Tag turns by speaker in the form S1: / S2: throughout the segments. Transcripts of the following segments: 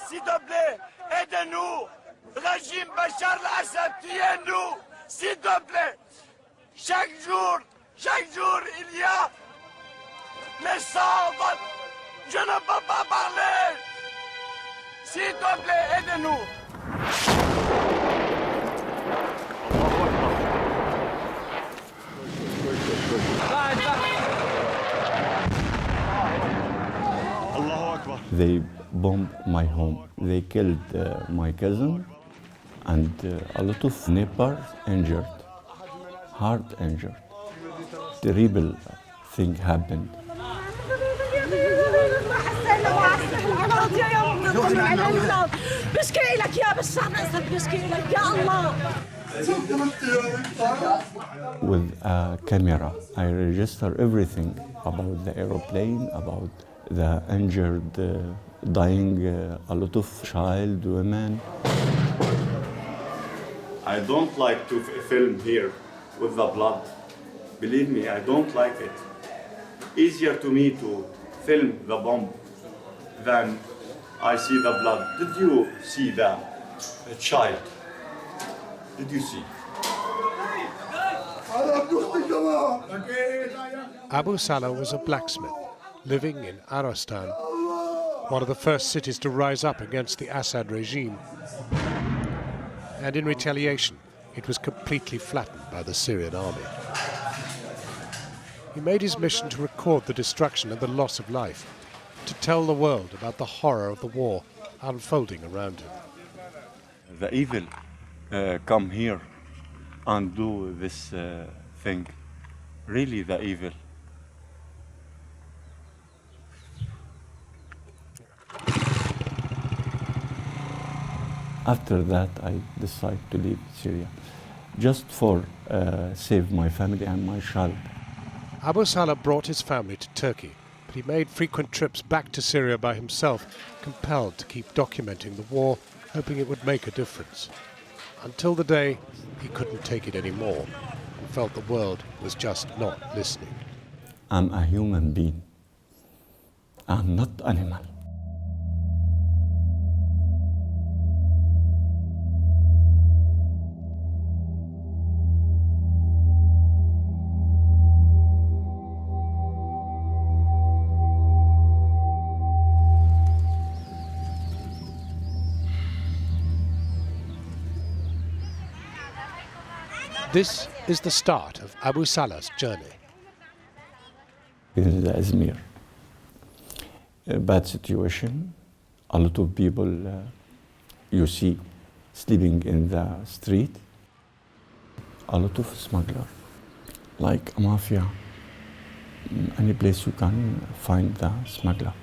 S1: s'il te plaît, aide-nous. Régime Bachar al-Assad, tuez-nous, s'il te plaît. Chaque jour, il y a les sangs. Je ne peux pas parler. S'il te plaît, aide-nous.
S2: They bombed my home. They killed my cousin and a lot of neighbors injured, hard injured. Terrible thing happened. With a camera, I register everything about the aeroplane, about the injured, dying, a lot of child, women.
S3: I don't like to film here with the blood. Believe me, I don't like it. Easier to me to film the bomb than I see the blood. Did you see the child? Did you see?
S4: Abu Salah was a blacksmith living in Aristan, one of the first cities to rise up against the Assad regime. And in retaliation, it was completely flattened by the Syrian army. He made his mission to record the destruction and the loss of life, to tell the world about the horror of the war unfolding around him.
S3: The evil come here and do this thing. Really the evil.
S2: After that, I decided to leave Syria, just for save my family and my child.
S4: Abu Salah brought his family to Turkey, but he made frequent trips back to Syria by himself, compelled to keep documenting the war, hoping it would make a difference. Until the day he couldn't take it anymore and felt the world was just not listening.
S2: I'm a human being. I'm not animal.
S4: This is the start of Abu Salah's journey.
S2: In the Izmir, a bad situation. A lot of people you see sleeping in the street. A lot of smugglers, like a mafia. Any place you can find the smuggler.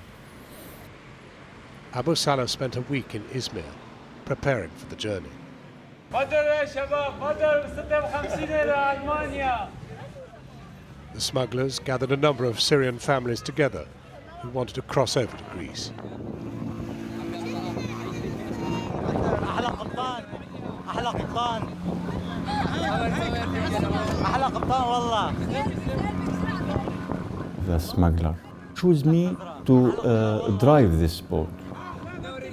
S4: Abu Salah spent a week in Izmir, preparing for the journey. The smugglers gathered a number of Syrian families together who wanted to cross over to Greece.
S2: The smuggler chose me to drive this boat,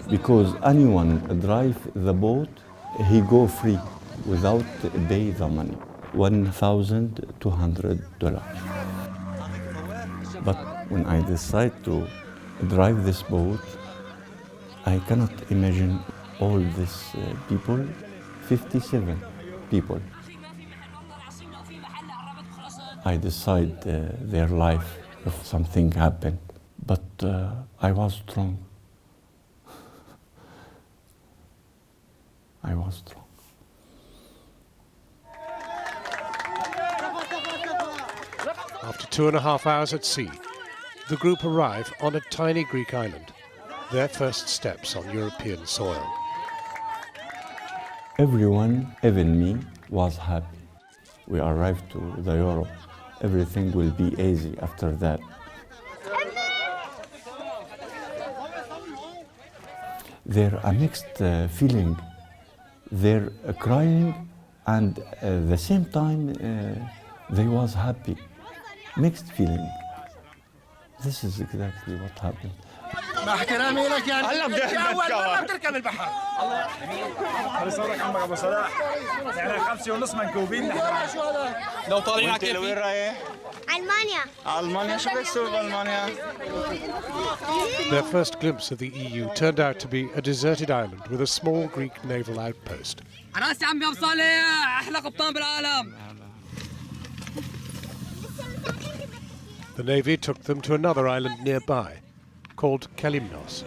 S2: because anyone drive the boat, he go free without pay the money, $1,200. But when I decide to drive this boat, I cannot imagine all these people, 57 people. I decide their life if something happened, but I was strong. I was strong.
S4: After 2.5 hours at sea, the group arrive on a tiny Greek island, their first steps on European soil.
S2: Everyone, even me, was happy. We arrived to the Europe. Everything will be easy after that. They're a mixed feeling. They're crying, and at the same time, they was happy. Mixed feeling. This is exactly what happened.
S1: مع احترامي لك يعني
S3: هلا بدي
S1: أنت
S3: أحمد
S1: أول مرة
S3: كمان.
S1: بتركب البحر.
S5: خلص صورك عمك ابو صلاح. احنا 5.5 منكوبين نحن.
S1: شو هذا؟
S5: لو طالعين على
S3: وانت
S5: كيفي.
S3: لوين رايح؟
S6: Almania.
S3: ألمانيا. شو بدك تسوي بألمانيا؟
S4: Their first glimpse of the EU turned out to be a deserted island with a small Greek naval outpost.
S7: راسي عمي ابو صالح احلى قبطان بالعالم.
S4: The navy took them to another island nearby, called Kalimnos.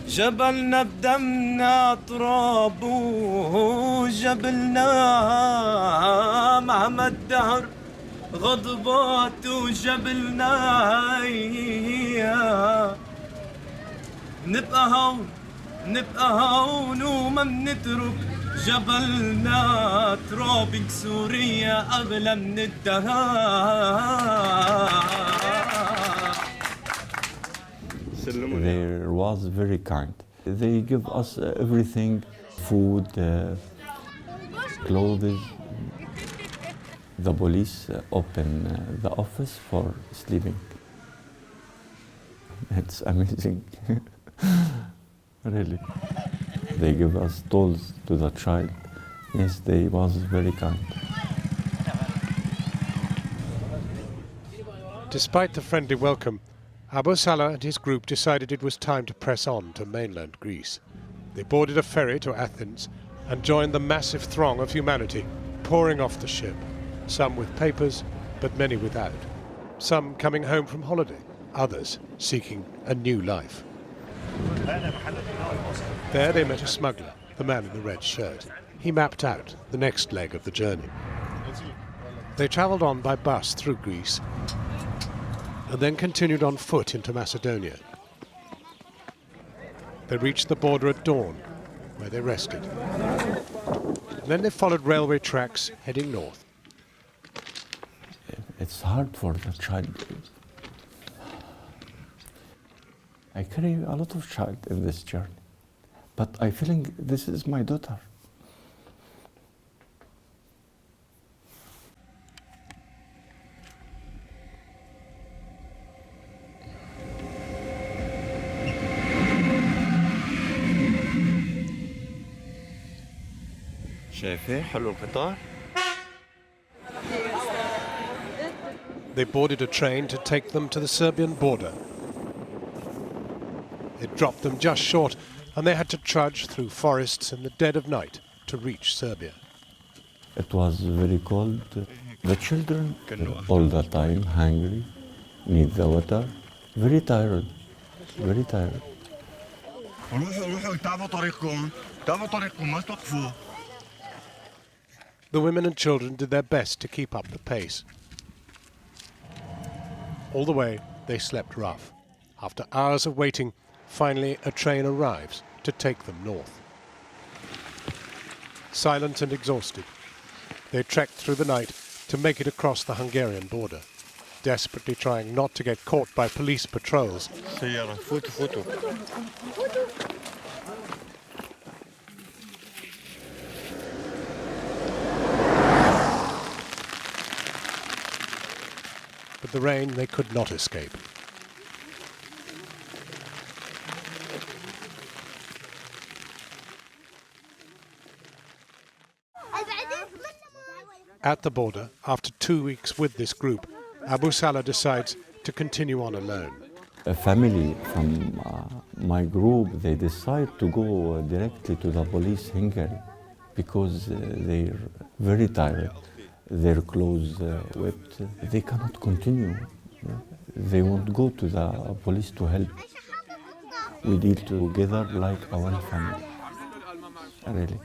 S8: جبلنا بدمنا ترابه جبلنا مهما الدهر غضبات وجبلنا نبقى هون وما منترك جبلنا ترابك سوريا أغلى من الدهر.
S2: They was very kind. They give us everything, food, clothes. The police open the office for sleeping. It's amazing. Really. They give us dolls to the child. Yes, they was very kind.
S4: Despite the friendly welcome, Abu Salah and his group decided it was time to press on to mainland Greece. They boarded a ferry to Athens and joined the massive throng of humanity pouring off the ship, some with papers, but many without. Some coming home from holiday, others seeking a new life. There they met a smuggler, the man in the red shirt. He mapped out the next leg of the journey. They travelled on by bus through Greece and then continued on foot into Macedonia. They reached the border at dawn, where they rested. And then they followed railway tracks heading north.
S2: It's hard for the child. I carry a lot of child in this journey, but I feeling this is my daughter.
S3: شايفة حلو القطار؟
S4: They boarded a train to take them to the Serbian border. It dropped them just short, and they had to trudge through forests in the dead of night to reach Serbia.
S2: It was very cold. The children all the time hungry, need the water, very tired, very tired.
S1: روحوا تابعوا طريقكم ما توقفوا.
S4: The women and children did their best to keep up the pace. All the way, they slept rough. After hours of waiting, finally a train arrives to take them north. Silent and exhausted, they trekked through the night to make it across the Hungarian border, desperately trying not to get caught by police patrols.
S3: سيارة فوتوا.
S4: But the rain they could not escape. At the border, after 2 weeks with this group, Abu Salah decides to continue on alone.
S2: A family from my group, they decide to go directly to the police Hungary because they're very tired. Their clothes wet. They cannot continue. They won't go to the police to help. We deal together like our family. Really.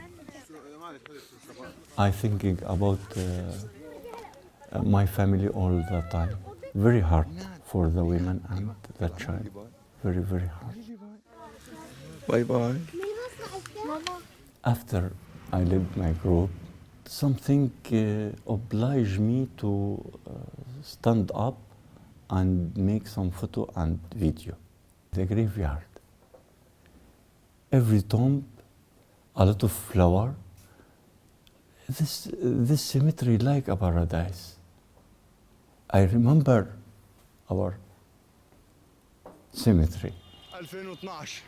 S2: I'm thinking about my family all the time. Very hard for the women and the child. Very, very hard.
S3: باي باي.
S2: After I left my group, something obliged me to stand up and make some photo and video. The graveyard. Every tomb, a lot of flower. This cemetery like a paradise. I remember our cemetery.
S5: 2012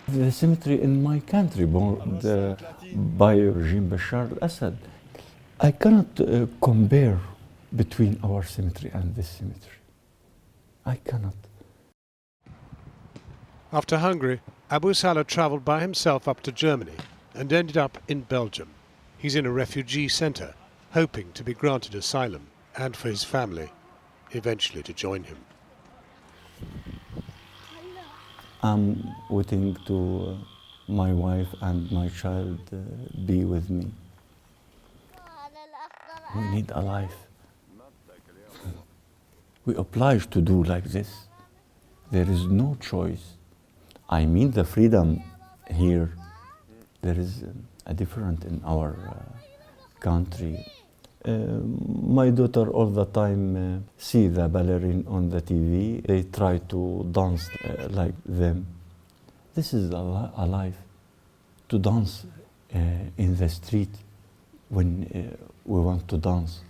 S2: The cemetery in my country, by regime Bashar al-Assad. I cannot compare between our cemetery and this cemetery. I cannot.
S4: After Hungary, Abu Salah travelled by himself up to Germany and ended up in Belgium. He's in a refugee centre, hoping to be granted asylum and for his family eventually to join him.
S2: I'm waiting to my wife and my child be with me. We need a life. We obliged to do like this. There is no choice. I mean the freedom here, there is a different in our country. My daughter all the time see the ballerine on the TV. They try to dance like them. This is a life, to dance in the street when we want to dance.